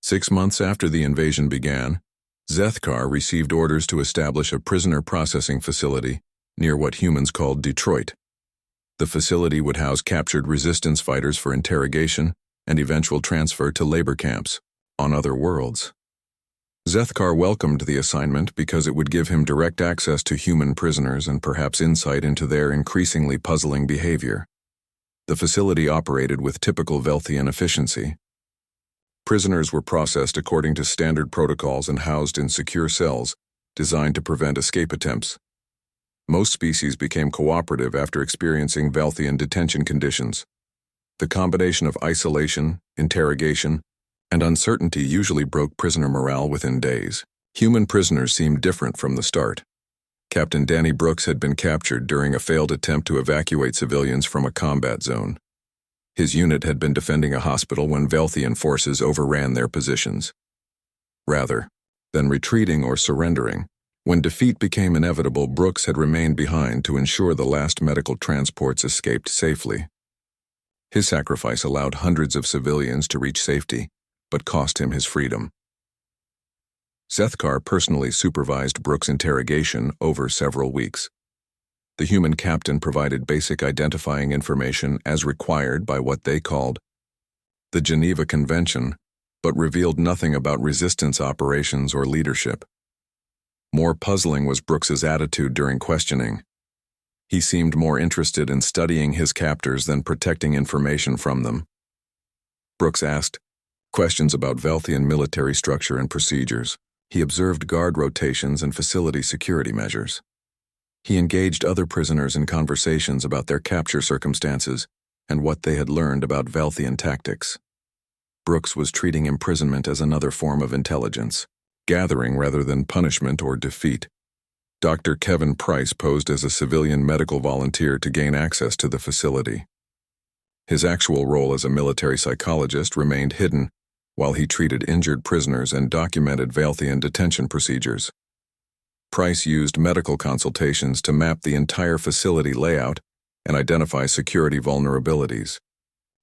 6 months after the invasion began, Zethkar received orders to establish a prisoner processing facility near what humans called Detroit. The facility would house captured resistance fighters for interrogation and eventual transfer to labor camps on other worlds. Zethkar welcomed the assignment because it would give him direct access to human prisoners and perhaps insight into their increasingly puzzling behavior. The facility operated with typical Velthian efficiency. Prisoners were processed according to standard protocols and housed in secure cells designed to prevent escape attempts. Most species became cooperative after experiencing Velthian detention conditions. The combination of isolation, interrogation, and uncertainty usually broke prisoner morale within days. Human prisoners seemed different from the start. Captain Danny Brooks had been captured during a failed attempt to evacuate civilians from a combat zone. His unit had been defending a hospital when Velthian forces overran their positions. Rather than retreating or surrendering, when defeat became inevitable, Brooks had remained behind to ensure the last medical transports escaped safely. His sacrifice allowed hundreds of civilians to reach safety, but cost him his freedom. Zethkar personally supervised Brooks' interrogation over several weeks. The human captain provided basic identifying information as required by what they called the Geneva Convention, but revealed nothing about resistance operations or leadership. More puzzling was Brooks's attitude during questioning. He seemed more interested in studying his captors than protecting information from them. Brooks asked questions about Velthian military structure and procedures. He observed guard rotations and facility security measures. He engaged other prisoners in conversations about their capture circumstances and what they had learned about Velthian tactics. Brooks was treating imprisonment as another form of intelligence, gathering rather than punishment or defeat. Dr. Kevin Price posed as a civilian medical volunteer to gain access to the facility. His actual role as a military psychologist remained hidden while he treated injured prisoners and documented Velthian detention procedures. Price used medical consultations to map the entire facility layout and identify security vulnerabilities.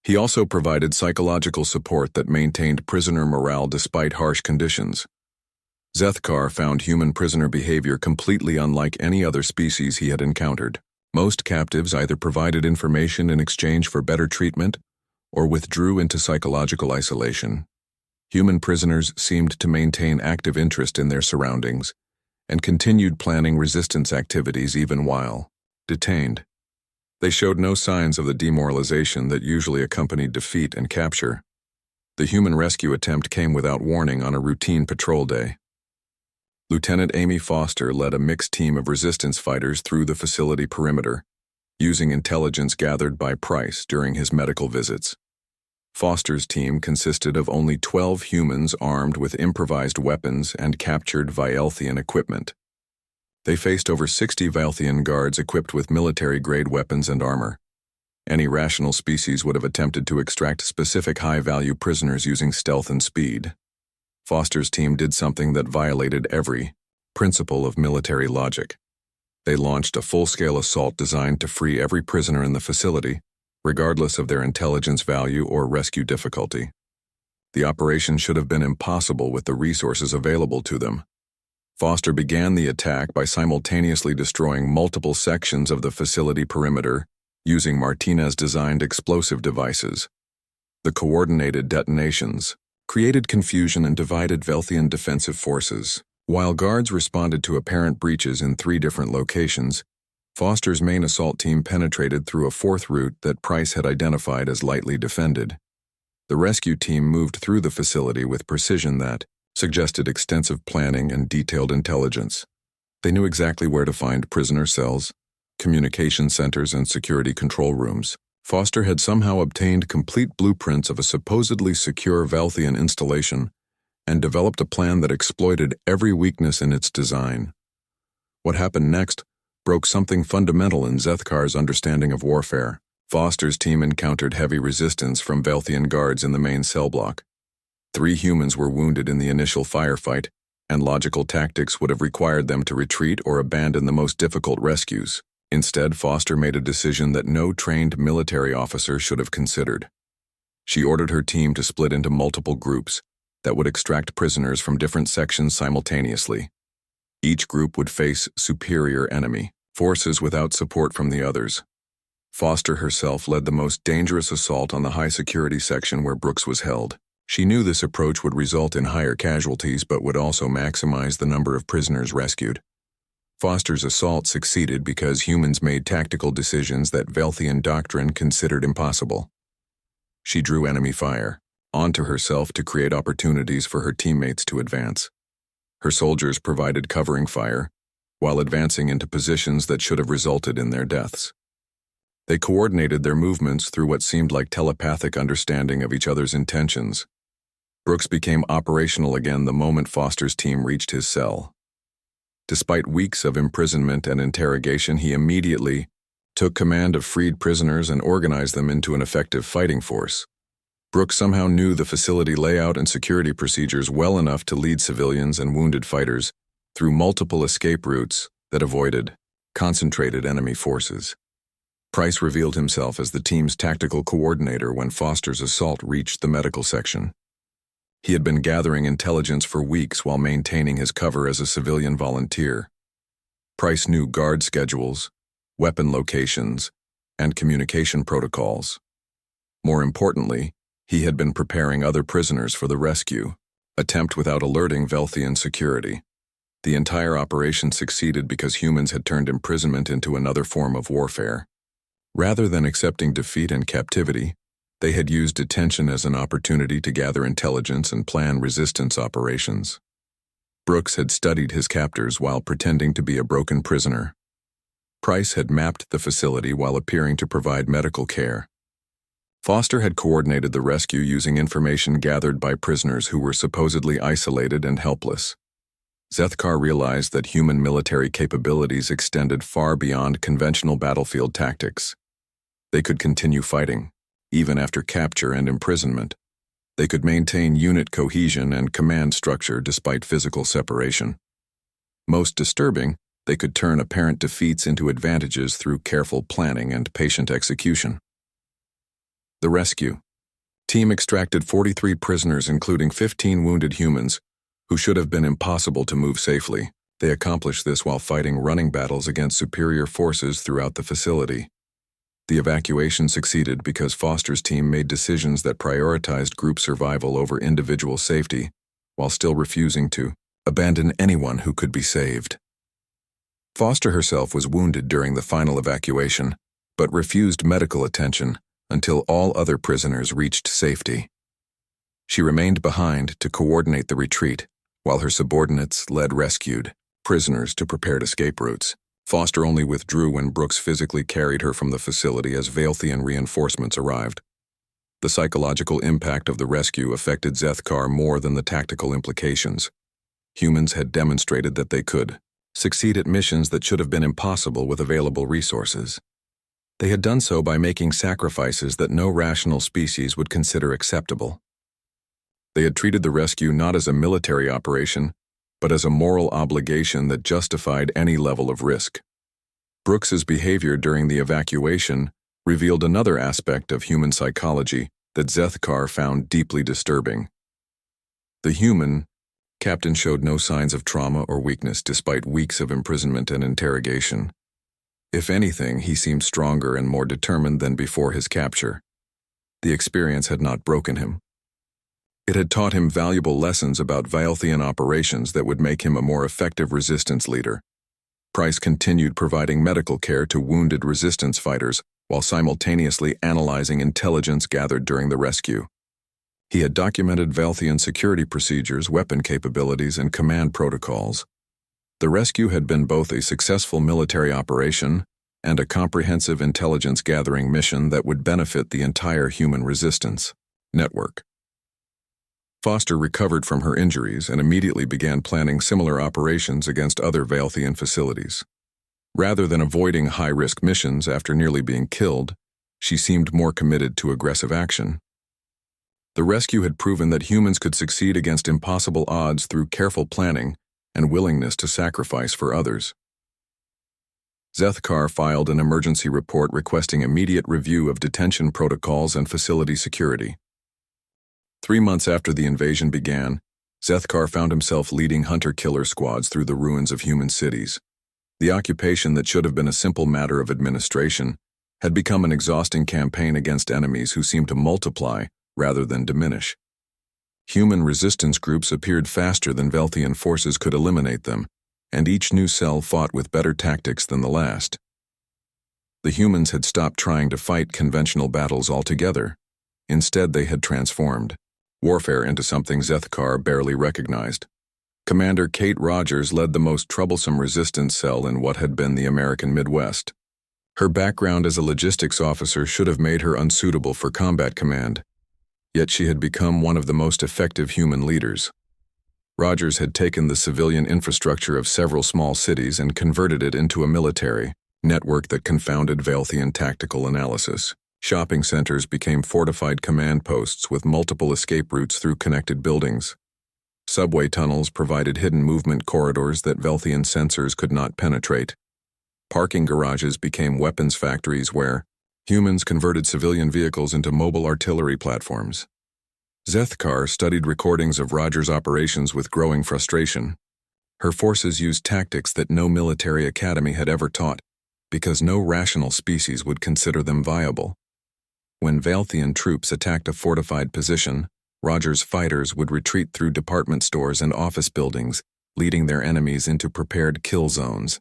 He also provided psychological support that maintained prisoner morale despite harsh conditions. Zethkar found human prisoner behavior completely unlike any other species he had encountered. Most captives either provided information in exchange for better treatment or withdrew into psychological isolation. Human prisoners seemed to maintain active interest in their surroundings and continued planning resistance activities even while detained. They showed no signs of the demoralization that usually accompanied defeat and capture. The human rescue attempt came without warning on a routine patrol day. Lieutenant Amy Foster led a mixed team of resistance fighters through the facility perimeter, using intelligence gathered by Price during his medical visits. Foster's team consisted of only 12 humans armed with improvised weapons and captured Velthian equipment. They faced over 60 Velthian guards equipped with military-grade weapons and armor. Any rational species would have attempted to extract specific high-value prisoners using stealth and speed. Foster's team did something that violated every principle of military logic. They launched a full-scale assault designed to free every prisoner in the facility, regardless of their intelligence value or rescue difficulty. The operation should have been impossible with the resources available to them. Foster began the attack by simultaneously destroying multiple sections of the facility perimeter using Martinez-designed explosive devices. The coordinated detonations created confusion and divided Velthian defensive forces. While guards responded to apparent breaches in 3 different locations, Foster's main assault team penetrated through a 4th route that Price had identified as lightly defended. The rescue team moved through the facility with precision that suggested extensive planning and detailed intelligence. They knew exactly where to find prisoner cells, communication centers, and security control rooms. Foster had somehow obtained complete blueprints of a supposedly secure Velthian installation and developed a plan that exploited every weakness in its design. What happened next broke something fundamental in Zethkar's understanding of warfare. Foster's team encountered heavy resistance from Velthian guards in the main cell block. 3 humans were wounded in the initial firefight, and logical tactics would have required them to retreat or abandon the most difficult rescues. Instead, Foster made a decision that no trained military officer should have considered. She ordered her team to split into multiple groups, that would extract prisoners from different sections simultaneously. Each group would face superior enemy forces without support from the others. Foster herself led the most dangerous assault on the high-security section where Brooks was held. She knew this approach would result in higher casualties but would also maximize the number of prisoners rescued. Foster's assault succeeded because humans made tactical decisions that Velthian doctrine considered impossible. She drew enemy fire onto herself to create opportunities for her teammates to advance. Her soldiers provided covering fire, while advancing into positions that should have resulted in their deaths. They coordinated their movements through what seemed like telepathic understanding of each other's intentions. Brooks became operational again the moment Foster's team reached his cell. Despite weeks of imprisonment and interrogation, he immediately took command of freed prisoners and organized them into an effective fighting force. Brooks somehow knew the facility layout and security procedures well enough to lead civilians and wounded fighters through multiple escape routes that avoided concentrated enemy forces. Price revealed himself as the team's tactical coordinator when Foster's assault reached the medical section. He had been gathering intelligence for weeks while maintaining his cover as a civilian volunteer. Price knew guard schedules, weapon locations, and communication protocols. More importantly, he had been preparing other prisoners for the rescue attempt without alerting Velthian security. The entire operation succeeded because humans had turned imprisonment into another form of warfare. Rather than accepting defeat and captivity, they had used detention as an opportunity to gather intelligence and plan resistance operations. Brooks had studied his captors while pretending to be a broken prisoner. Price had mapped the facility while appearing to provide medical care. Foster had coordinated the rescue using information gathered by prisoners who were supposedly isolated and helpless. Zethkar realized that human military capabilities extended far beyond conventional battlefield tactics. They could continue fighting, even after capture and imprisonment. They could maintain unit cohesion and command structure despite physical separation. Most disturbing, they could turn apparent defeats into advantages through careful planning and patient execution. The rescue team extracted 43 prisoners, including 15 wounded humans, who should have been impossible to move safely. They accomplished this while fighting running battles against superior forces throughout the facility. The evacuation succeeded because Foster's team made decisions that prioritized group survival over individual safety, while still refusing to abandon anyone who could be saved. Foster herself was wounded during the final evacuation, but refused medical attention until all other prisoners reached safety. She remained behind to coordinate the retreat, while her subordinates led rescued prisoners to prepared escape routes. Foster only withdrew when Brooks physically carried her from the facility as Velthian reinforcements arrived. The psychological impact of the rescue affected Zethkar more than the tactical implications. Humans had demonstrated that they could succeed at missions that should have been impossible with available resources. They had done so by making sacrifices that no rational species would consider acceptable. They had treated the rescue not as a military operation, but as a moral obligation that justified any level of risk. Brooks's behavior during the evacuation revealed another aspect of human psychology that Zethkar found deeply disturbing. The human captain showed no signs of trauma or weakness despite weeks of imprisonment and interrogation. If anything, he seemed stronger and more determined than before his capture. The experience had not broken him. It had taught him valuable lessons about Velthian operations that would make him a more effective resistance leader. Price continued providing medical care to wounded resistance fighters while simultaneously analyzing intelligence gathered during the rescue. He had documented Velthian security procedures, weapon capabilities, and command protocols. The rescue had been both a successful military operation and a comprehensive intelligence-gathering mission that would benefit the entire human resistance network. Foster recovered from her injuries and immediately began planning similar operations against other Velthian facilities. Rather than avoiding high-risk missions after nearly being killed, she seemed more committed to aggressive action. The rescue had proven that humans could succeed against impossible odds through careful planning and willingness to sacrifice for others. Zethkar filed an emergency report requesting immediate review of detention protocols and facility security. 3 months after the invasion began, Zethkar found himself leading hunter-killer squads through the ruins of human cities. The occupation that should have been a simple matter of administration had become an exhausting campaign against enemies who seemed to multiply rather than diminish. Human resistance groups appeared faster than Velthian forces could eliminate them, and each new cell fought with better tactics than the last. The humans had stopped trying to fight conventional battles altogether. Instead, they had transformed warfare into something Zethkar barely recognized. Commander Kate Rogers led the most troublesome resistance cell in what had been the American Midwest. Her background as a logistics officer should have made her unsuitable for combat command, yet she had become one of the most effective human leaders. Rogers had taken the civilian infrastructure of several small cities and converted it into a military network that confounded Velthian tactical analysis. Shopping centers became fortified command posts with multiple escape routes through connected buildings. Subway tunnels provided hidden movement corridors that Velthian sensors could not penetrate. Parking garages became weapons factories where humans converted civilian vehicles into mobile artillery platforms. Zethkar studied recordings of Rogers' operations with growing frustration. Her forces used tactics that no military academy had ever taught, because no rational species would consider them viable. When Velthian troops attacked a fortified position, Rogers' fighters would retreat through department stores and office buildings, leading their enemies into prepared kill zones.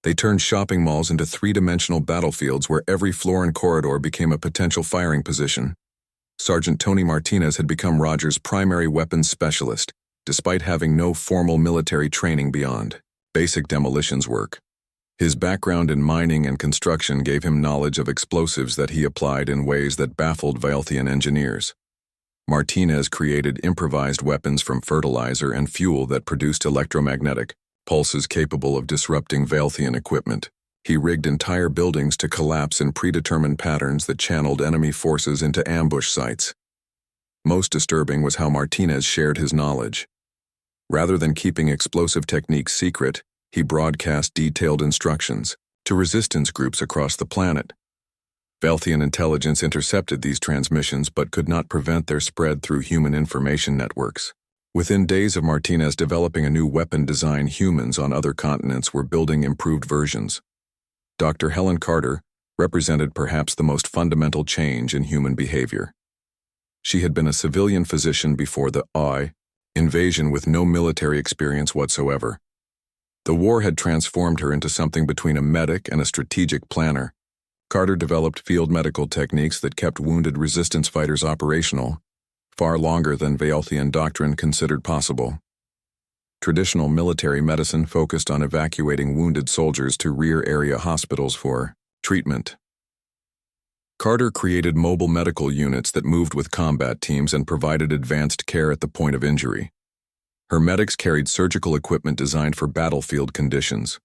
They turned shopping malls into three-dimensional battlefields where every floor and corridor became a potential firing position. Sergeant Tony Martinez had become Rogers' primary weapons specialist, despite having no formal military training beyond basic demolitions work. His background in mining and construction gave him knowledge of explosives that he applied in ways that baffled Velthian engineers. Martinez created improvised weapons from fertilizer and fuel that produced electromagnetic pulses capable of disrupting Velthian equipment. He rigged entire buildings to collapse in predetermined patterns that channeled enemy forces into ambush sites. Most disturbing was how Martinez shared his knowledge. Rather than keeping explosive techniques secret, he broadcast detailed instructions to resistance groups across the planet. Velthian intelligence intercepted these transmissions but could not prevent their spread through human information networks. Within days of Martinez developing a new weapon design, humans on other continents were building improved versions. Dr. Helen Carter represented perhaps the most fundamental change in human behavior. She had been a civilian physician before the invasion with no military experience whatsoever. The war had transformed her into something between a medic and a strategic planner. Carter developed field medical techniques that kept wounded resistance fighters operational, far longer than Velthian doctrine considered possible. Traditional military medicine focused on evacuating wounded soldiers to rear-area hospitals for treatment. Carter created mobile medical units that moved with combat teams and provided advanced care at the point of injury. Her medics carried surgical equipment designed for battlefield conditions.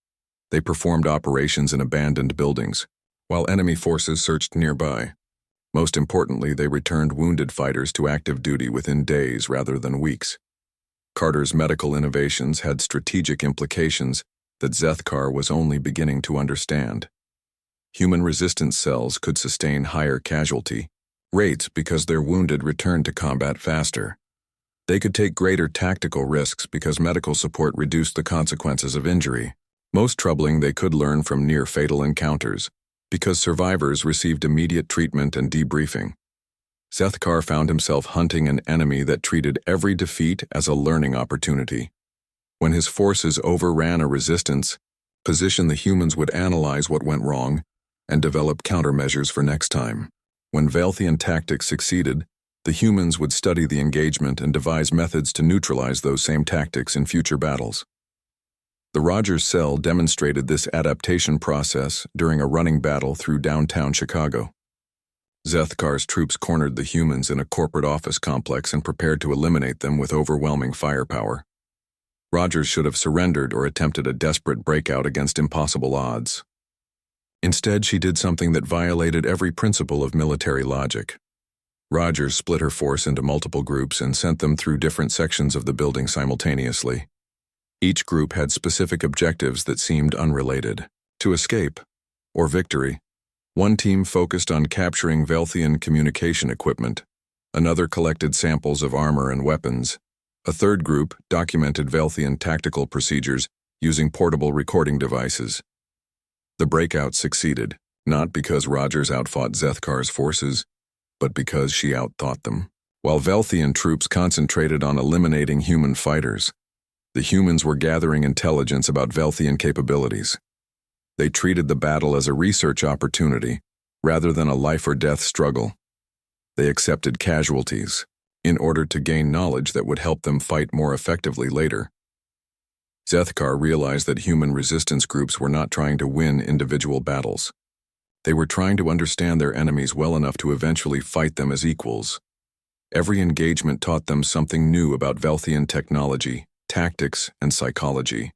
They performed operations in abandoned buildings, while enemy forces searched nearby. Most importantly, they returned wounded fighters to active duty within days rather than weeks. Carter's medical innovations had strategic implications that Zethkar was only beginning to understand. Human resistance cells could sustain higher casualty rates because their wounded returned to combat faster. They could take greater tactical risks because medical support reduced the consequences of injury. Most troubling, they could learn from near-fatal encounters because survivors received immediate treatment and debriefing. Zethkar found himself hunting an enemy that treated every defeat as a learning opportunity. When his forces overran a resistance position, the humans would analyze what went wrong and develop countermeasures for next time. When Velthian tactics succeeded, the humans would study the engagement and devise methods to neutralize those same tactics in future battles. The Rogers cell demonstrated this adaptation process during a running battle through downtown Chicago. Zethkar's troops cornered the humans in a corporate office complex and prepared to eliminate them with overwhelming firepower. Rogers should have surrendered or attempted a desperate breakout against impossible odds. Instead, she did something that violated every principle of military logic. Rogers split her force into multiple groups and sent them through different sections of the building simultaneously. Each group had specific objectives that seemed unrelated to escape or victory. One team focused on capturing Velthian communication equipment. Another collected samples of armor and weapons. A third group documented Velthian tactical procedures using portable recording devices. The breakout succeeded, not because Rogers outfought Zethkar's forces, but because she outthought them. While Velthian troops concentrated on eliminating human fighters, the humans were gathering intelligence about Velthian capabilities. They treated the battle as a research opportunity, rather than a life-or-death struggle. They accepted casualties, in order to gain knowledge that would help them fight more effectively later. Zethkar realized that human resistance groups were not trying to win individual battles. They were trying to understand their enemies well enough to eventually fight them as equals. Every engagement taught them something new about Velthian technology, tactics, and psychology.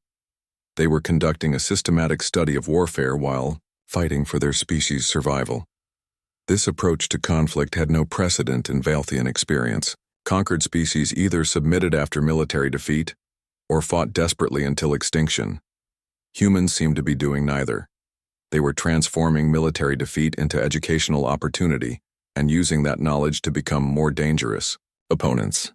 They were conducting a systematic study of warfare while fighting for their species' survival. This approach to conflict had no precedent in Velthian experience. Conquered species either submitted after military defeat or fought desperately until extinction. Humans seemed to be doing neither. They were transforming military defeat into educational opportunity and using that knowledge to become more dangerous opponents.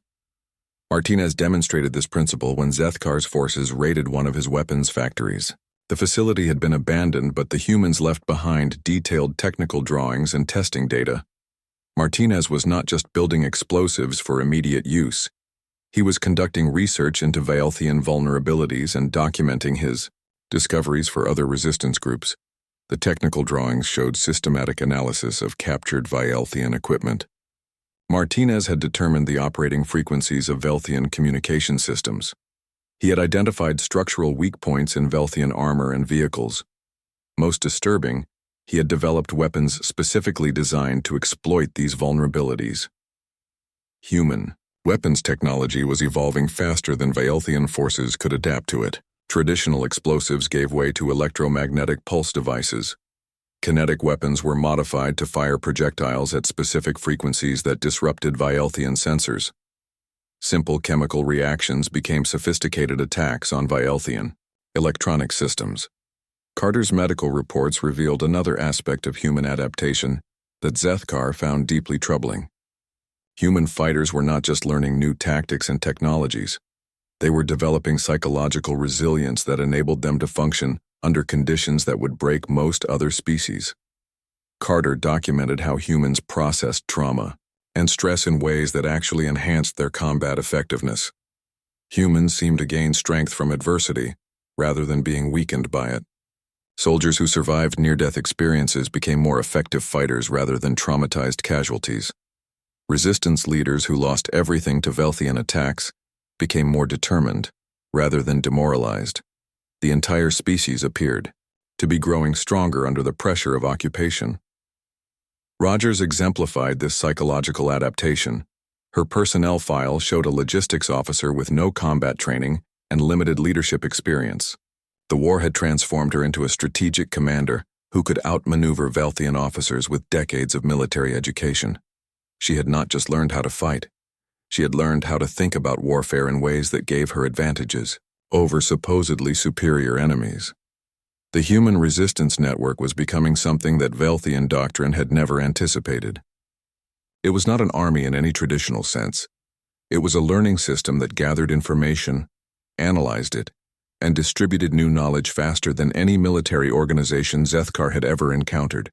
Martinez demonstrated this principle when Zethkar's forces raided one of his weapons factories. The facility had been abandoned, but the humans left behind detailed technical drawings and testing data. Martinez was not just building explosives for immediate use. He was conducting research into Velthian vulnerabilities and documenting his discoveries for other resistance groups. The technical drawings showed systematic analysis of captured Velthian equipment. Martinez had determined the operating frequencies of Velthian communication systems. He had identified structural weak points in Velthian armor and vehicles. Most disturbing, he had developed weapons specifically designed to exploit these vulnerabilities. Human weapons technology was evolving faster than Velthian forces could adapt to it. Traditional explosives gave way to electromagnetic pulse devices. Kinetic weapons were modified to fire projectiles at specific frequencies that disrupted Velthian sensors. Simple chemical reactions became sophisticated attacks on Velthian electronic systems. Carter's medical reports revealed another aspect of human adaptation that Zethkar found deeply troubling. Human fighters were not just learning new tactics and technologies. They were developing psychological resilience that enabled them to function under conditions that would break most other species. Carter documented how humans processed trauma and stress in ways that actually enhanced their combat effectiveness. Humans seemed to gain strength from adversity, rather than being weakened by it. Soldiers who survived near-death experiences became more effective fighters rather than traumatized casualties. Resistance leaders who lost everything to Velthian attacks became more determined, rather than demoralized. The entire species appeared to be growing stronger under the pressure of occupation. Rogers exemplified this psychological adaptation. Her personnel file showed a logistics officer with no combat training and limited leadership experience. The war had transformed her into a strategic commander who could outmaneuver Velthian officers with decades of military education. She had not just learned how to fight. She had learned how to think about warfare in ways that gave her advantages over supposedly superior enemies. The human resistance network was becoming something that Velthian doctrine had never anticipated. It was not an army in any traditional sense. It was a learning system that gathered information, analyzed it, and distributed new knowledge faster than any military organization Zethkar had ever encountered.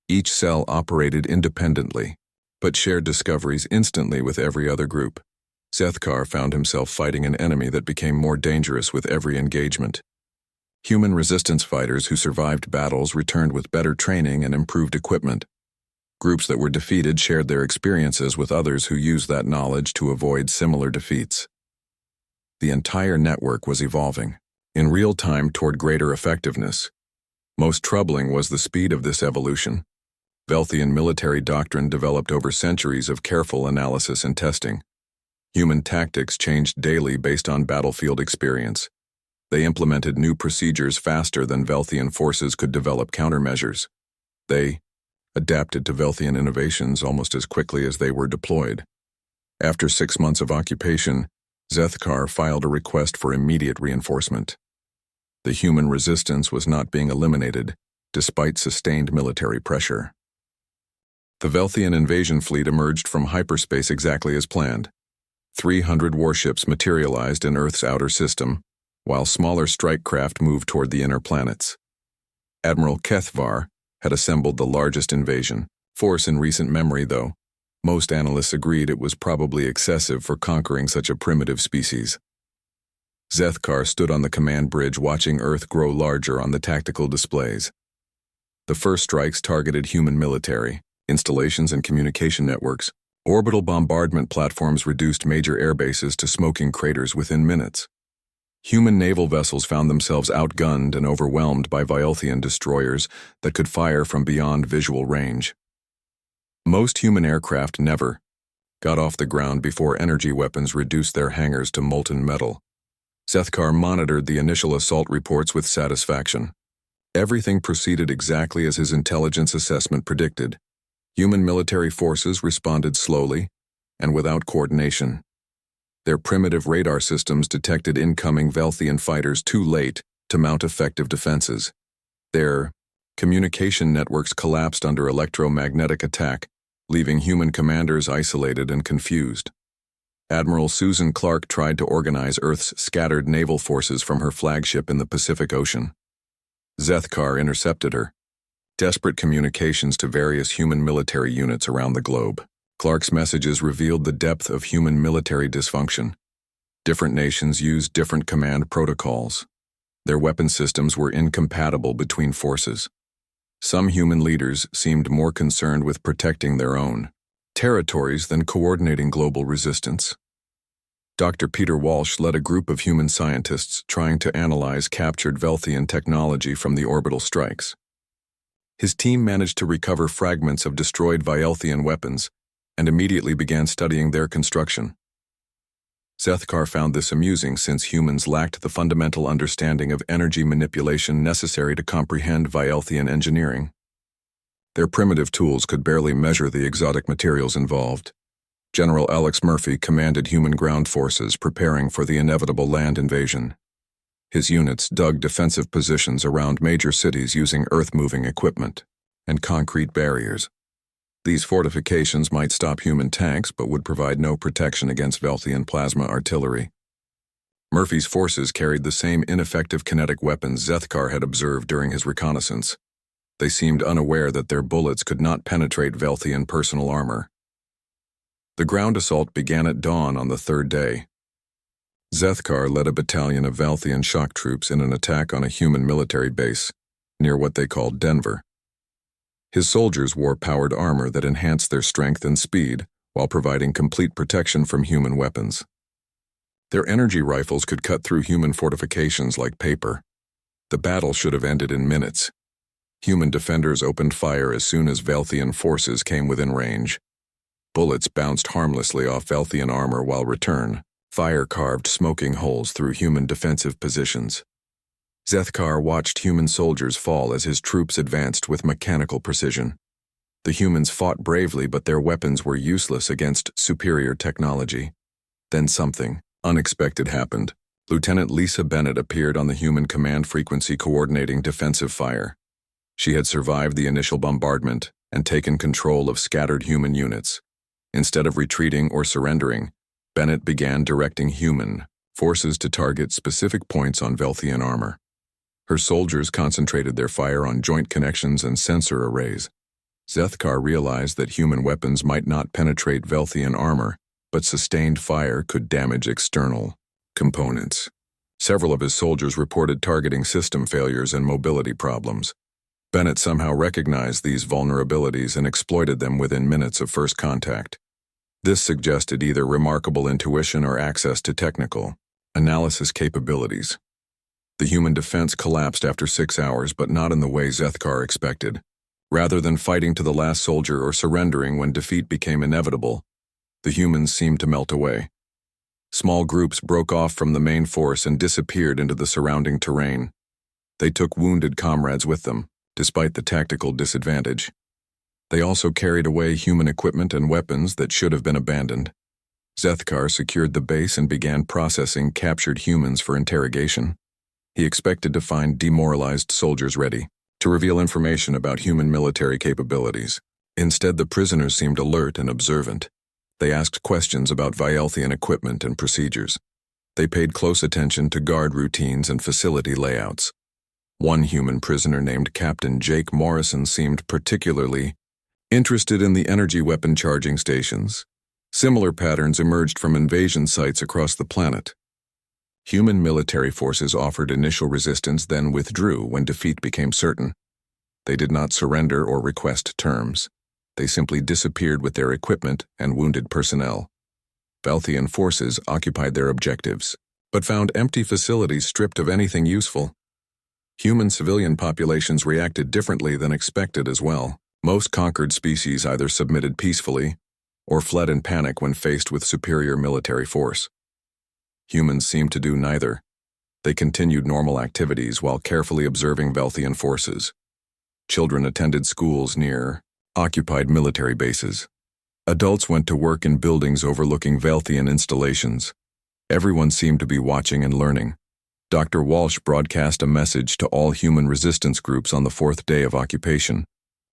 Each cell operated independently, but shared discoveries instantly with every other group. Zethkar found himself fighting an enemy that became more dangerous with every engagement. Human resistance fighters who survived battles returned with better training and improved equipment. Groups that were defeated shared their experiences with others who used that knowledge to avoid similar defeats. The entire network was evolving, in real time toward greater effectiveness. Most troubling was the speed of this evolution. Velthian military doctrine developed over centuries of careful analysis and testing. Human tactics changed daily based on battlefield experience. They implemented new procedures faster than Velthian forces could develop countermeasures. They adapted to Velthian innovations almost as quickly as they were deployed. After 6 months of occupation, Zethkar filed a request for immediate reinforcement. The human resistance was not being eliminated, despite sustained military pressure. The Velthian invasion fleet emerged from hyperspace exactly as planned. 300 warships materialized in Earth's outer system, while smaller strike craft moved toward the inner planets. Admiral Kethvar had assembled the largest invasion force in recent memory, though. Most analysts agreed it was probably excessive for conquering such a primitive species. Zethkar stood on the command bridge watching Earth grow larger on the tactical displays. The first strikes targeted human military installations and communication networks. Orbital bombardment platforms reduced major air bases to smoking craters within minutes. Human naval vessels found themselves outgunned and overwhelmed by Violthian destroyers that could fire from beyond visual range. Most human aircraft never got off the ground before energy weapons reduced their hangars to molten metal. Zethkar monitored the initial assault reports with satisfaction. Everything proceeded exactly as his intelligence assessment predicted. Human military forces responded slowly and without coordination. Their primitive radar systems detected incoming Velthian fighters too late to mount effective defenses. Their communication networks collapsed under electromagnetic attack, leaving human commanders isolated and confused. Admiral Susan Clark tried to organize Earth's scattered naval forces from her flagship in the Pacific Ocean. Zethkar intercepted her. Desperate communications to various human military units around the globe. Clark's messages revealed the depth of human military dysfunction. Different nations used different command protocols. Their weapon systems were incompatible between forces. Some human leaders seemed more concerned with protecting their own territories than coordinating global resistance. Dr. Peter Walsh led a group of human scientists trying to analyze captured Velthian technology from the orbital strikes. His team managed to recover fragments of destroyed Violthian weapons and immediately began studying their construction. Zethkar found this amusing since humans lacked the fundamental understanding of energy manipulation necessary to comprehend Violthian engineering. Their primitive tools could barely measure the exotic materials involved. General Alex Murphy commanded human ground forces preparing for the inevitable land invasion. His units dug defensive positions around major cities using earth-moving equipment and concrete barriers. These fortifications might stop human tanks but would provide no protection against Velthian plasma artillery. Murphy's forces carried the same ineffective kinetic weapons Zethkar had observed during his reconnaissance. They seemed unaware that their bullets could not penetrate Velthian personal armor. The ground assault began at dawn on the third day. Zethkar led a battalion of Velthian shock troops in an attack on a human military base near what they called Denver. His soldiers wore powered armor that enhanced their strength and speed while providing complete protection from human weapons. Their energy rifles could cut through human fortifications like paper. The battle should have ended in minutes. Human defenders opened fire as soon as Velthian forces came within range. Bullets bounced harmlessly off Velthian armor while return. Fire carved smoking holes through human defensive positions. Zethkar watched human soldiers fall as his troops advanced with mechanical precision. The humans fought bravely, but their weapons were useless against superior technology. Then something unexpected happened. Lieutenant Lisa Bennett appeared on the human command frequency coordinating defensive fire. She had survived the initial bombardment and taken control of scattered human units. Instead of retreating or surrendering, Bennett began directing human forces to target specific points on Velthian armor. Her soldiers concentrated their fire on joint connections and sensor arrays. Zethkar realized that human weapons might not penetrate Velthian armor, but sustained fire could damage external components. Several of his soldiers reported targeting system failures and mobility problems. Bennett somehow recognized these vulnerabilities and exploited them within minutes of first contact. This suggested either remarkable intuition or access to technical analysis capabilities. The human defense collapsed after 6 hours, but not in the way Zethkar expected. Rather than fighting to the last soldier or surrendering when defeat became inevitable, the humans seemed to melt away. Small groups broke off from the main force and disappeared into the surrounding terrain. They took wounded comrades with them, despite the tactical disadvantage. They also carried away human equipment and weapons that should have been abandoned. Zethkar secured the base and began processing captured humans for interrogation. He expected to find demoralized soldiers ready to reveal information about human military capabilities. Instead, the prisoners seemed alert and observant. They asked questions about Vielthian equipment and procedures. They paid close attention to guard routines and facility layouts. One human prisoner named Captain Jake Morrison seemed particularly interested in the energy weapon charging stations. Similar patterns emerged from invasion sites across the planet. Human military forces offered initial resistance, then withdrew when defeat became certain. They did not surrender or request terms. They simply disappeared with their equipment and wounded personnel. Vielthian forces occupied their objectives, but found empty facilities stripped of anything useful. Human civilian populations reacted differently than expected as well. Most conquered species either submitted peacefully or fled in panic when faced with superior military force. Humans seemed to do neither. They continued normal activities while carefully observing Vielthian forces. Children attended schools near occupied military bases. Adults went to work in buildings overlooking Vielthian installations. Everyone seemed to be watching and learning. Dr. Walsh broadcast a message to all human resistance groups on the 4th day of occupation.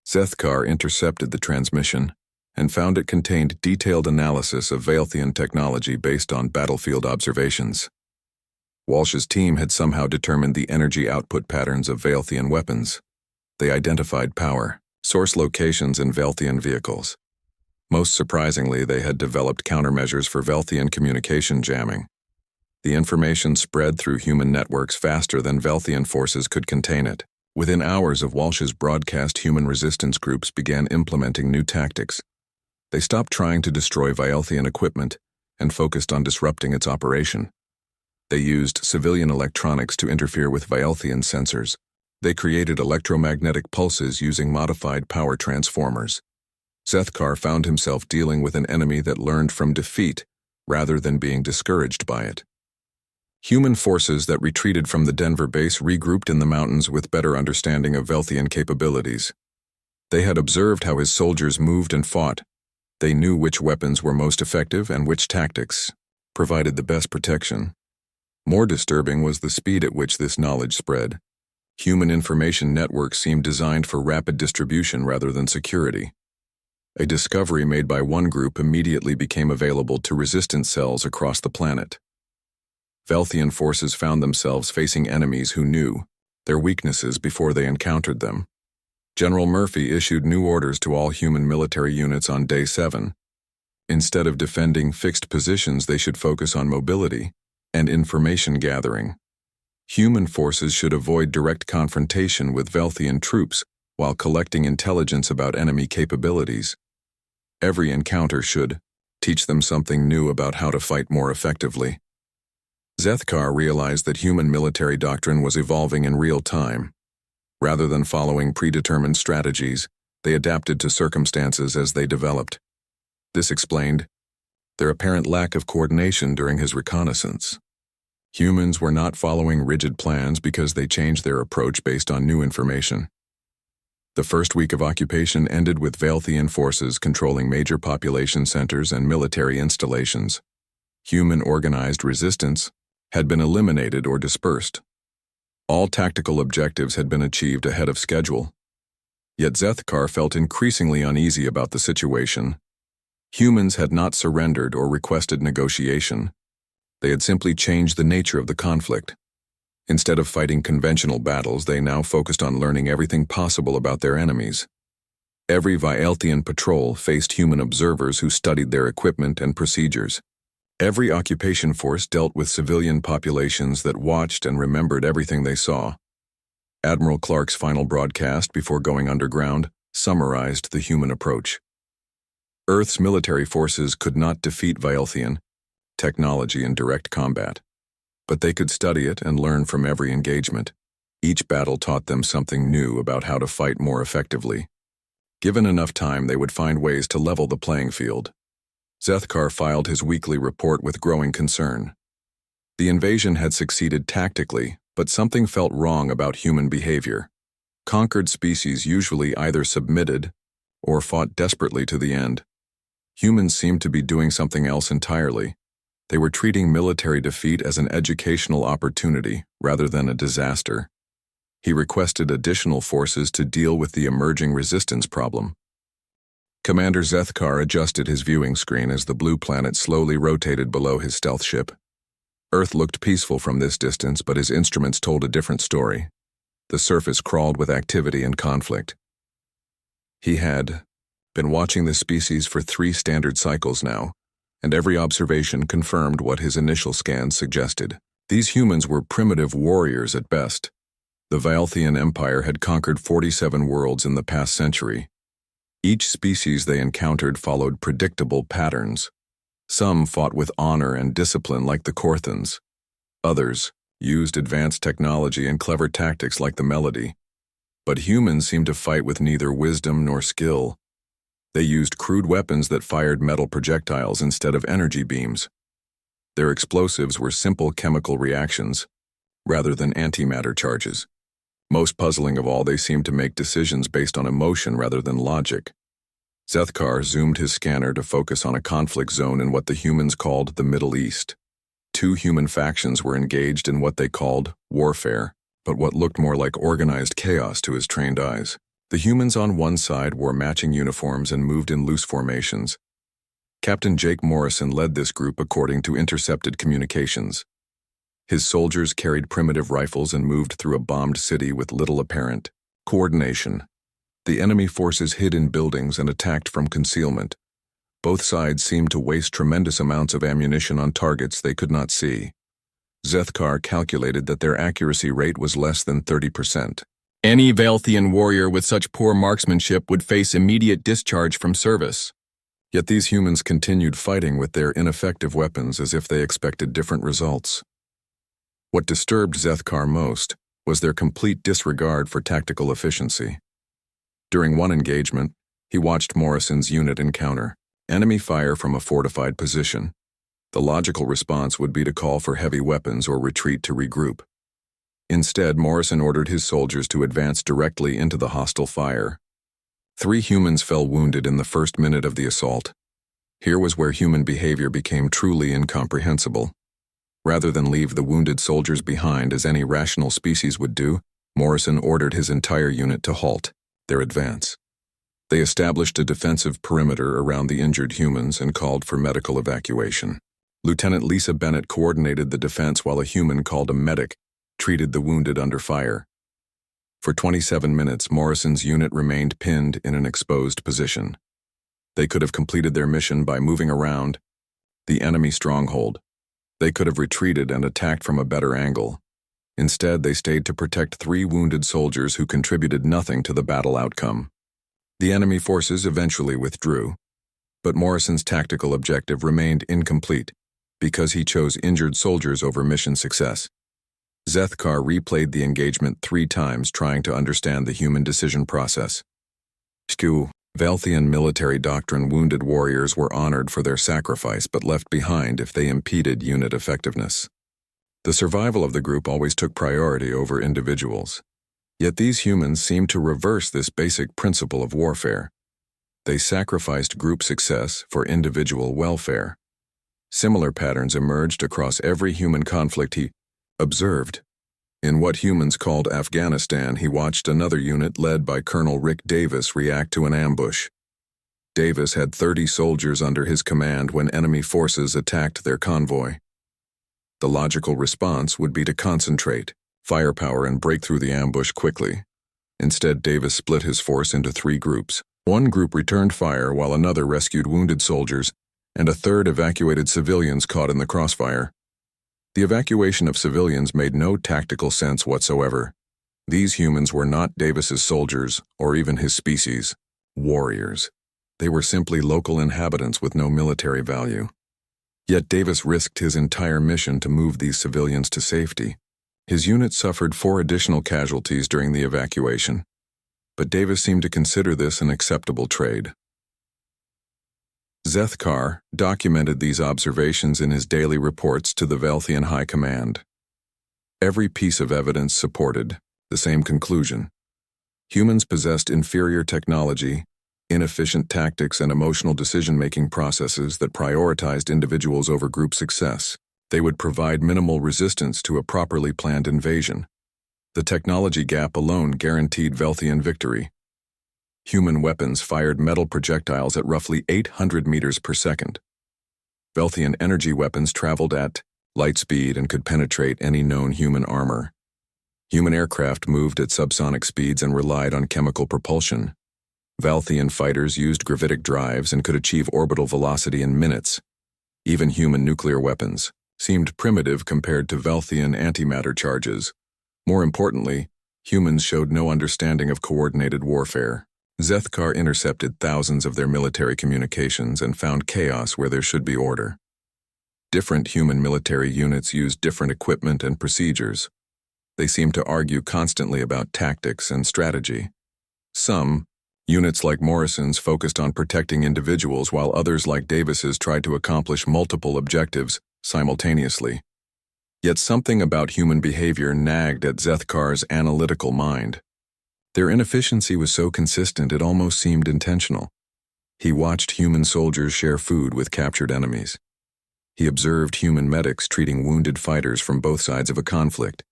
Zethkar intercepted the transmission and found it contained detailed analysis of Vielthian technology based on battlefield observations. Walsh's team had somehow determined the energy output patterns of Vielthian weapons. They identified power source locations in Vielthian vehicles. Most surprisingly, they had developed countermeasures for Vielthian communication jamming. The information spread through human networks faster than Vielthian forces could contain it. Within hours of Walsh's broadcast, human resistance groups began implementing new tactics. They stopped trying to destroy Vielthian equipment and focused on disrupting its operation. They used civilian electronics to interfere with Vielthian sensors. They created electromagnetic pulses using modified power transformers. Zethkar found himself dealing with an enemy that learned from defeat rather than being discouraged by it. Human forces that retreated from the Denver base regrouped in the mountains with better understanding of Vielthian capabilities. They had observed how his soldiers moved and fought. They knew which weapons were most effective and which tactics provided the best protection. More disturbing was the speed at which this knowledge spread. Human information networks seemed designed for rapid distribution rather than security. A discovery made by one group immediately became available to resistance cells across the planet. Vielthian forces found themselves facing enemies who knew their weaknesses before they encountered them. General Murphy issued new orders to all human military units on Day 7. Instead of defending fixed positions, they should focus on mobility and information gathering. Human forces should avoid direct confrontation with Vielthian troops while collecting intelligence about enemy capabilities. Every encounter should teach them something new about how to fight more effectively. Zethkar realized that human military doctrine was evolving in real time. Rather than following predetermined strategies, they adapted to circumstances as they developed. This explained their apparent lack of coordination during his reconnaissance. Humans were not following rigid plans because they changed their approach based on new information. The first week of occupation ended with Vielthian forces controlling major population centers and military installations. Human organized resistance had been eliminated or dispersed. All tactical objectives had been achieved ahead of schedule. Yet Zethkar felt increasingly uneasy about the situation. Humans had not surrendered or requested negotiation. They had simply changed the nature of the conflict. Instead of fighting conventional battles, they now focused on learning everything possible about their enemies. Every Vielthian patrol faced human observers who studied their equipment and procedures. Every occupation force dealt with civilian populations that watched and remembered everything they saw. Admiral Clark's final broadcast before going underground summarized the human approach. Earth's military forces could not defeat Vielthian technology in direct combat, but they could study it and learn from every engagement. Each battle taught them something new about how to fight more effectively. Given enough time, they would find ways to level the playing field. Zethkar filed his weekly report with growing concern. The invasion had succeeded tactically, but something felt wrong about human behavior. Conquered species usually either submitted or fought desperately to the end. Humans seemed to be doing something else entirely. They were treating military defeat as an educational opportunity rather than a disaster. He requested additional forces to deal with the emerging resistance problem. Commander Zethkar adjusted his viewing screen as the blue planet slowly rotated below his stealth ship. Earth looked peaceful from this distance, but his instruments told a different story. The surface crawled with activity and conflict. He had been watching the species for 3 standard cycles now, and every observation confirmed what his initial scans suggested. These humans were primitive warriors at best. The Vaelthian Empire had conquered 47 worlds in the past century. Each species they encountered followed predictable patterns. Some fought with honor and discipline like the Korthans. Others used advanced technology and clever tactics like the Melody. But humans seemed to fight with neither wisdom nor skill. They used crude weapons that fired metal projectiles instead of energy beams. Their explosives were simple chemical reactions, rather than antimatter charges. Most puzzling of all, they seemed to make decisions based on emotion rather than logic. Zethkar zoomed his scanner to focus on a conflict zone in what the humans called the Middle East. 2 human factions were engaged in what they called warfare, but what looked more like organized chaos to his trained eyes. The humans on one side wore matching uniforms and moved in loose formations. Captain Jake Morrison led this group according to intercepted communications. His soldiers carried primitive rifles and moved through a bombed city with little apparent coordination. The enemy forces hid in buildings and attacked from concealment. Both sides seemed to waste tremendous amounts of ammunition on targets they could not see. Zethkar calculated that their accuracy rate was less than 30%. Any Vaelthian warrior with such poor marksmanship would face immediate discharge from service. Yet these humans continued fighting with their ineffective weapons as if they expected different results. What disturbed Zethkar most was their complete disregard for tactical efficiency. During one engagement, he watched Morrison's unit encounter enemy fire from a fortified position. The logical response would be to call for heavy weapons or retreat to regroup. Instead, Morrison ordered his soldiers to advance directly into the hostile fire. 3 humans fell wounded in the first minute of the assault. Here was where human behavior became truly incomprehensible. Rather than leave the wounded soldiers behind as any rational species would do, Morrison ordered his entire unit to halt their advance. They established a defensive perimeter around the injured humans and called for medical evacuation. Lieutenant Lisa Bennett coordinated the defense while a human called a medic treated the wounded under fire. For 27 minutes, Morrison's unit remained pinned in an exposed position. They could have completed their mission by moving around the enemy stronghold. They could have retreated and attacked from a better angle. Instead, they stayed to protect 3 wounded soldiers who contributed nothing to the battle outcome. The enemy forces eventually withdrew, but Morrison's tactical objective remained incomplete because he chose injured soldiers over mission success. Zethkar replayed the engagement 3 times, trying to understand the human decision process. Vaelthian military doctrine: wounded warriors were honored for their sacrifice but left behind if they impeded unit effectiveness. The survival of the group always took priority over individuals. Yet these humans seemed to reverse this basic principle of warfare. They sacrificed group success for individual welfare. Similar patterns emerged across every human conflict he observed. In what humans called Afghanistan, he watched another unit led by Colonel Rick Davis react to an ambush. Davis had 30 soldiers under his command when enemy forces attacked their convoy. The logical response would be to concentrate firepower and break through the ambush quickly. Instead, Davis split his force into 3 groups. One group returned fire while another rescued wounded soldiers, and a third evacuated civilians caught in the crossfire. The evacuation of civilians made no tactical sense whatsoever. These humans were not Davis's soldiers or even his species, warriors. They were simply local inhabitants with no military value. Yet Davis risked his entire mission to move these civilians to safety. His unit suffered 4 additional casualties during the evacuation, but Davis seemed to consider this an acceptable trade. Zethkar documented these observations in his daily reports to the Vaelthian High Command. Every piece of evidence supported the same conclusion. Humans possessed inferior technology, inefficient tactics, and emotional decision-making processes that prioritized individuals over group success. They would provide minimal resistance to a properly planned invasion. The technology gap alone guaranteed Vaelthian victory. Human weapons fired metal projectiles at roughly 800 meters per second. Velthian energy weapons traveled at light speed and could penetrate any known human armor. Human aircraft moved at subsonic speeds and relied on chemical propulsion. Velthian fighters used gravitic drives and could achieve orbital velocity in minutes. Even human nuclear weapons seemed primitive compared to Velthian antimatter charges. More importantly, humans showed no understanding of coordinated warfare. Zethkar intercepted thousands of their military communications and found chaos where there should be order. Different human military units used different equipment and procedures. They seemed to argue constantly about tactics and strategy. Some units like Morrison's focused on protecting individuals, while others like Davis's tried to accomplish multiple objectives simultaneously. Yet something about human behavior nagged at Zethkar's analytical mind. Their inefficiency was so consistent it almost seemed intentional. He watched human soldiers share food with captured enemies. He observed human medics treating wounded fighters from both sides of a conflict.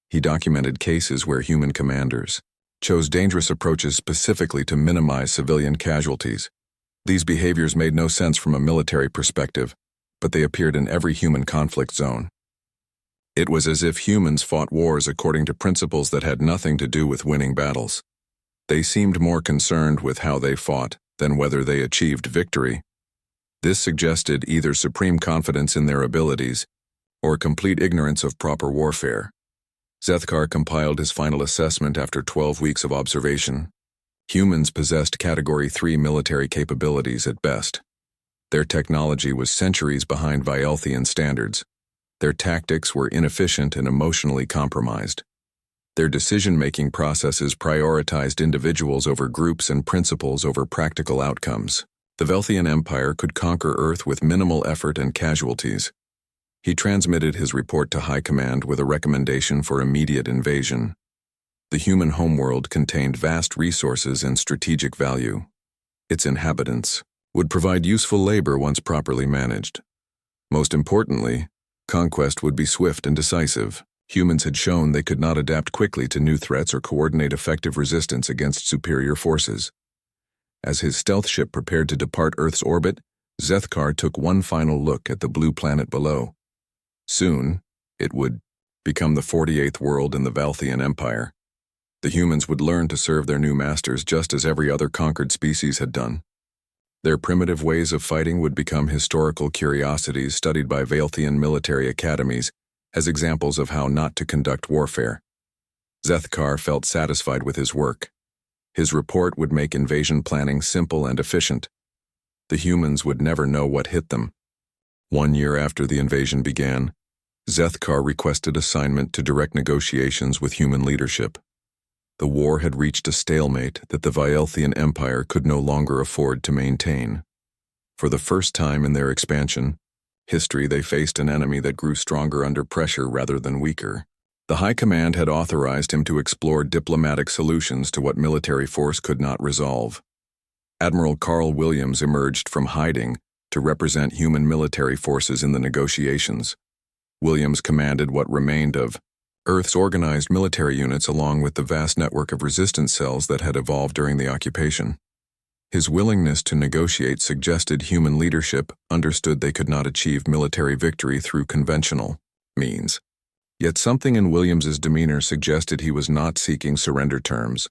He documented cases where human commanders chose dangerous approaches specifically to minimize civilian casualties. These behaviors made no sense from a military perspective, but they appeared in every human conflict zone. It was as if humans fought wars according to principles that had nothing to do with winning battles. They seemed more concerned with how they fought than whether they achieved victory. This suggested either supreme confidence in their abilities or complete ignorance of proper warfare. Zethkar compiled his final assessment after 12 weeks of observation. Humans possessed Category 3 military capabilities at best. Their technology was centuries behind Vielthian standards. Their tactics were inefficient and emotionally compromised. Their decision-making processes prioritized individuals over groups and principles over practical outcomes. The Velthian Empire could conquer Earth with minimal effort and casualties. He transmitted his report to High Command with a recommendation for immediate invasion. The human homeworld contained vast resources and strategic value. Its inhabitants would provide useful labor once properly managed. Most importantly, conquest would be swift and decisive. Humans had shown they could not adapt quickly to new threats or coordinate effective resistance against superior forces. As his stealth ship prepared to depart Earth's orbit, Zethkar took one final look at the blue planet below. Soon, it would become the 48th world in the Velthian Empire. The humans would learn to serve their new masters just as every other conquered species had done. Their primitive ways of fighting would become historical curiosities studied by Velthian military academies as examples of how not to conduct warfare. Zethkar felt satisfied with his work. His report would make invasion planning simple and efficient. The humans would never know what hit them. 1 year after the invasion began, Zethkar requested assignment to direct negotiations with human leadership. The war had reached a stalemate that the Vielthian Empire could no longer afford to maintain. For the first time in their expansion history, they faced an enemy that grew stronger under pressure rather than weaker. The High Command had authorized him to explore diplomatic solutions to what military force could not resolve. Admiral Carl Williams emerged from hiding to represent human military forces in the negotiations. Williams commanded what remained of Earth's organized military units along with the vast network of resistance cells that had evolved during the occupation. His willingness to negotiate suggested human leadership understood they could not achieve military victory through conventional means. Yet something in Williams's demeanor suggested he was not seeking surrender terms.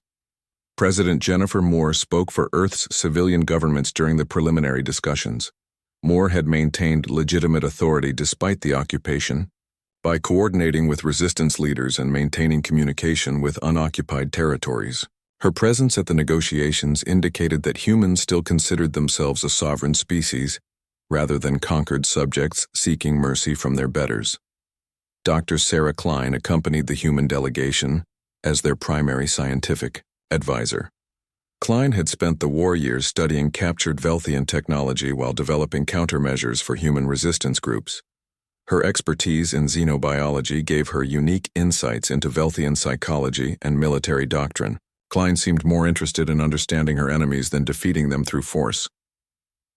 President Jennifer Moore spoke for Earth's civilian governments during the preliminary discussions. Moore had maintained legitimate authority despite the occupation by coordinating with resistance leaders and maintaining communication with unoccupied territories. Her presence at the negotiations indicated that humans still considered themselves a sovereign species, rather than conquered subjects seeking mercy from their betters. Dr. Sarah Klein accompanied the human delegation as their primary scientific advisor. Klein had spent the war years studying captured Velthian technology while developing countermeasures for human resistance groups. Her expertise in xenobiology gave her unique insights into Velthian psychology and military doctrine. Klein seemed more interested in understanding her enemies than defeating them through force.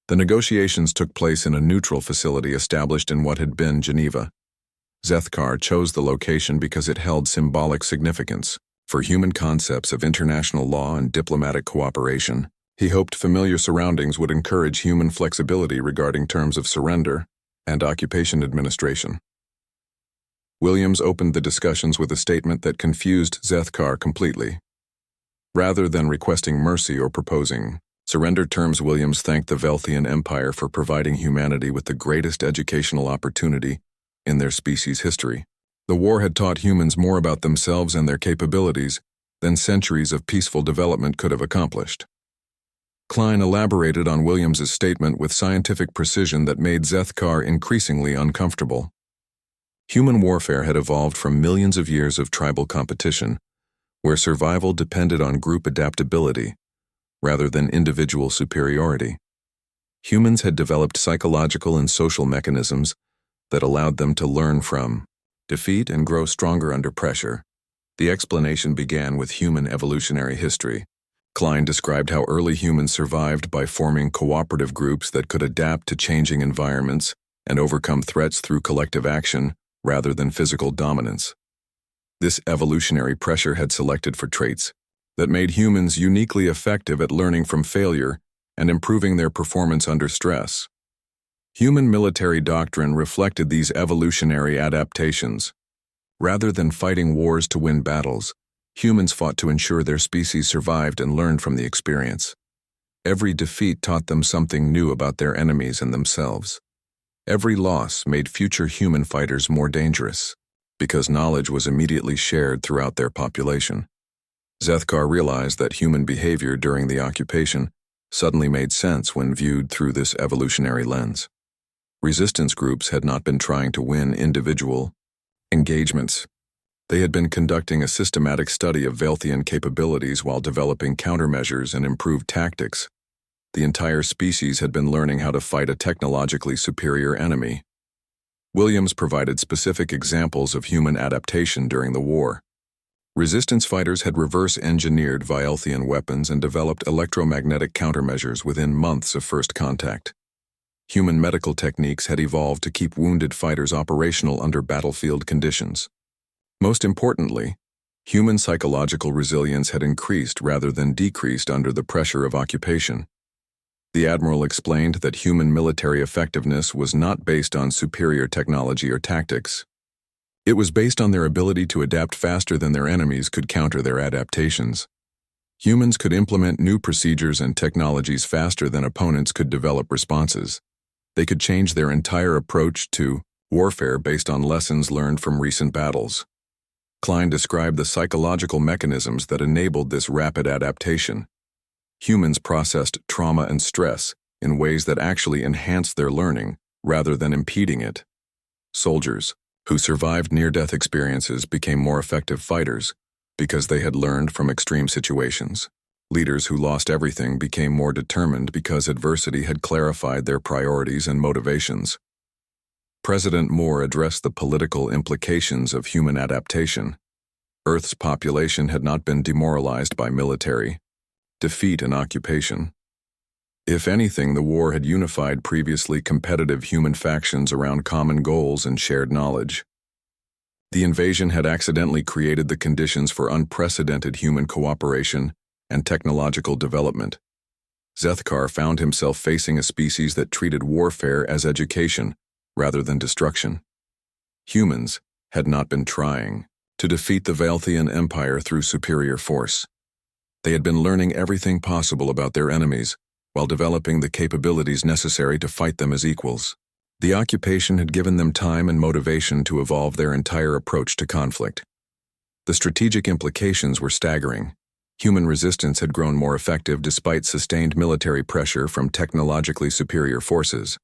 The negotiations took place in a neutral facility established in what had been Geneva. Zethkar chose the location because it held symbolic significance. For human concepts of international law and diplomatic cooperation, he hoped familiar surroundings would encourage human flexibility regarding terms of surrender and occupation administration. Williams opened the discussions with a statement that confused Zethkar completely. Rather than requesting mercy or proposing surrender terms, Williams thanked the Velthian Empire for providing humanity with the greatest educational opportunity in their species' history. The war had taught humans more about themselves and their capabilities than centuries of peaceful development could have accomplished. Klein elaborated on Williams's statement with scientific precision that made Zethkar increasingly uncomfortable. Human warfare had evolved from millions of years of tribal competition, where survival depended on group adaptability rather than individual superiority. Humans had developed psychological and social mechanisms that allowed them to learn from defeat and grow stronger under pressure. The explanation began with human evolutionary history. Klein described how early humans survived by forming cooperative groups that could adapt to changing environments and overcome threats through collective action rather than physical dominance. This evolutionary pressure had selected for traits that made humans uniquely effective at learning from failure and improving their performance under stress. Human military doctrine reflected these evolutionary adaptations. Rather than fighting wars to win battles, humans fought to ensure their species survived and learned from the experience. Every defeat taught them something new about their enemies and themselves. Every loss made future human fighters more dangerous, because knowledge was immediately shared throughout their population. Zethkar realized that human behavior during the occupation suddenly made sense when viewed through this evolutionary lens. Resistance groups had not been trying to win individual engagements. They had been conducting a systematic study of Velthian capabilities while developing countermeasures and improved tactics. The entire species had been learning how to fight a technologically superior enemy. Williams provided specific examples of human adaptation during the war. Resistance fighters had reverse-engineered Velthian weapons and developed electromagnetic countermeasures within months of first contact. Human medical techniques had evolved to keep wounded fighters operational under battlefield conditions. Most importantly, human psychological resilience had increased rather than decreased under the pressure of occupation. The admiral explained that human military effectiveness was not based on superior technology or tactics. It was based on their ability to adapt faster than their enemies could counter their adaptations. Humans could implement new procedures and technologies faster than opponents could develop responses. They could change their entire approach to warfare based on lessons learned from recent battles. Klein described the psychological mechanisms that enabled this rapid adaptation. Humans processed trauma and stress in ways that actually enhanced their learning rather than impeding it. Soldiers who survived near-death experiences became more effective fighters because they had learned from extreme situations. Leaders who lost everything became more determined because adversity had clarified their priorities and motivations. President Moore addressed the political implications of human adaptation. Earth's population had not been demoralized by military defeat and occupation. If anything, the war had unified previously competitive human factions around common goals and shared knowledge. The invasion had accidentally created the conditions for unprecedented human cooperation and technological development. Zethkar found himself facing a species that treated warfare as education rather than destruction. Humans had not been trying to defeat the Velthian Empire through superior force. They had been learning everything possible about their enemies while developing the capabilities necessary to fight them as equals. The occupation had given them time and motivation to evolve their entire approach to conflict. The strategic implications were staggering. Human resistance had grown more effective despite sustained military pressure from technologically superior forces.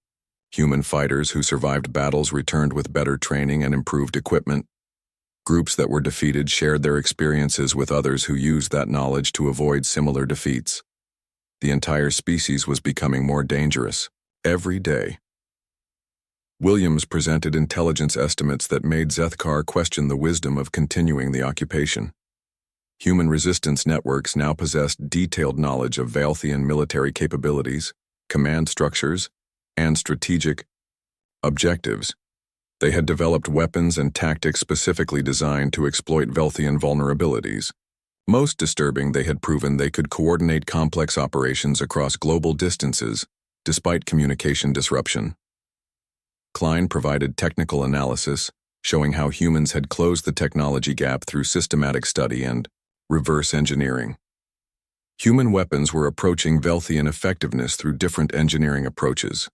Human fighters who survived battles returned with better training and improved equipment. Groups that were defeated shared their experiences with others who used that knowledge to avoid similar defeats. The entire species was becoming more dangerous every day. Williams presented intelligence estimates that made Zethkar question the wisdom of continuing the occupation. Human resistance networks now possessed detailed knowledge of Velthian military capabilities, command structures, and strategic objectives. They had developed weapons and tactics specifically designed to exploit Velthian vulnerabilities. Most disturbing, they had proven they could coordinate complex operations across global distances, despite communication disruption. Klein provided technical analysis, showing how humans had closed the technology gap through systematic study and reverse engineering. Human weapons were approaching Velthian effectiveness through different engineering approaches.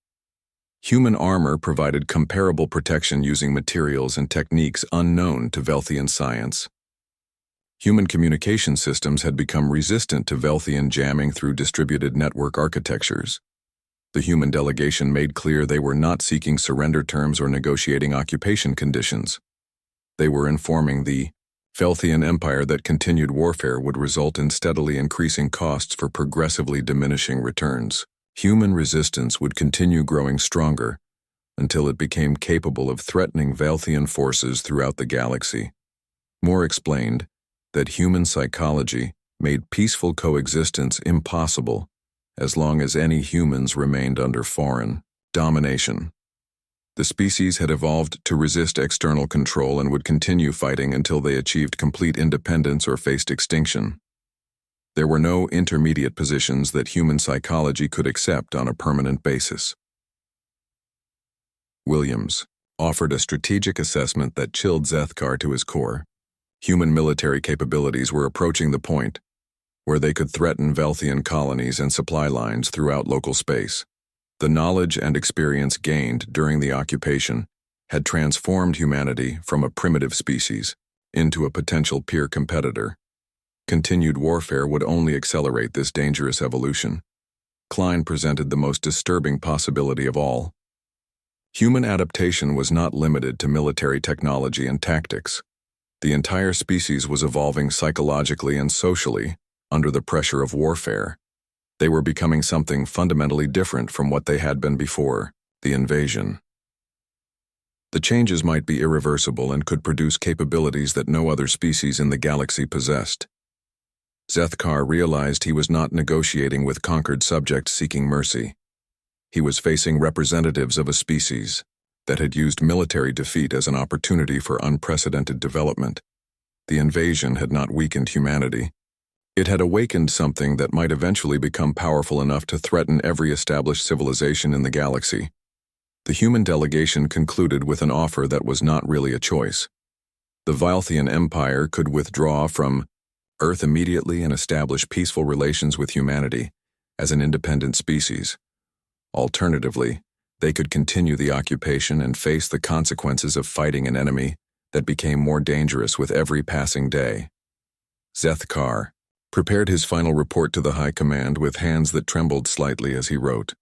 Human armor provided comparable protection using materials and techniques unknown to Velthian science. Human communication systems had become resistant to Velthian jamming through distributed network architectures. The human delegation made clear they were not seeking surrender terms or negotiating occupation conditions. They were informing the Velthian Empire that continued warfare would result in steadily increasing costs for progressively diminishing returns. Human resistance would continue growing stronger until it became capable of threatening Velthian forces throughout the galaxy. Moore explained that human psychology made peaceful coexistence impossible as long as any humans remained under foreign domination. The species had evolved to resist external control and would continue fighting until they achieved complete independence or faced extinction. There were no intermediate positions that human psychology could accept on a permanent basis. Williams offered a strategic assessment that chilled Zethkar to his core. Human military capabilities were approaching the point where they could threaten Velthian colonies and supply lines throughout local space. The knowledge and experience gained during the occupation had transformed humanity from a primitive species into a potential peer competitor. Continued warfare would only accelerate this dangerous evolution. Klein presented the most disturbing possibility of all. Human adaptation was not limited to military technology and tactics. The entire species was evolving psychologically and socially under the pressure of warfare. They were becoming something fundamentally different from what they had been before, the invasion. The changes might be irreversible and could produce capabilities that no other species in the galaxy possessed. Zethkar realized he was not negotiating with conquered subjects seeking mercy. He was facing representatives of a species that had used military defeat as an opportunity for unprecedented development. The invasion had not weakened humanity. It had awakened something that might eventually become powerful enough to threaten every established civilization in the galaxy. The human delegation concluded with an offer that was not really a choice. The Velthian Empire could withdraw from Earth immediately and establish peaceful relations with humanity as an independent species. Alternatively, they could continue the occupation and face the consequences of fighting an enemy that became more dangerous with every passing day. Zethkar prepared his final report to the High Command with hands that trembled slightly as he wrote.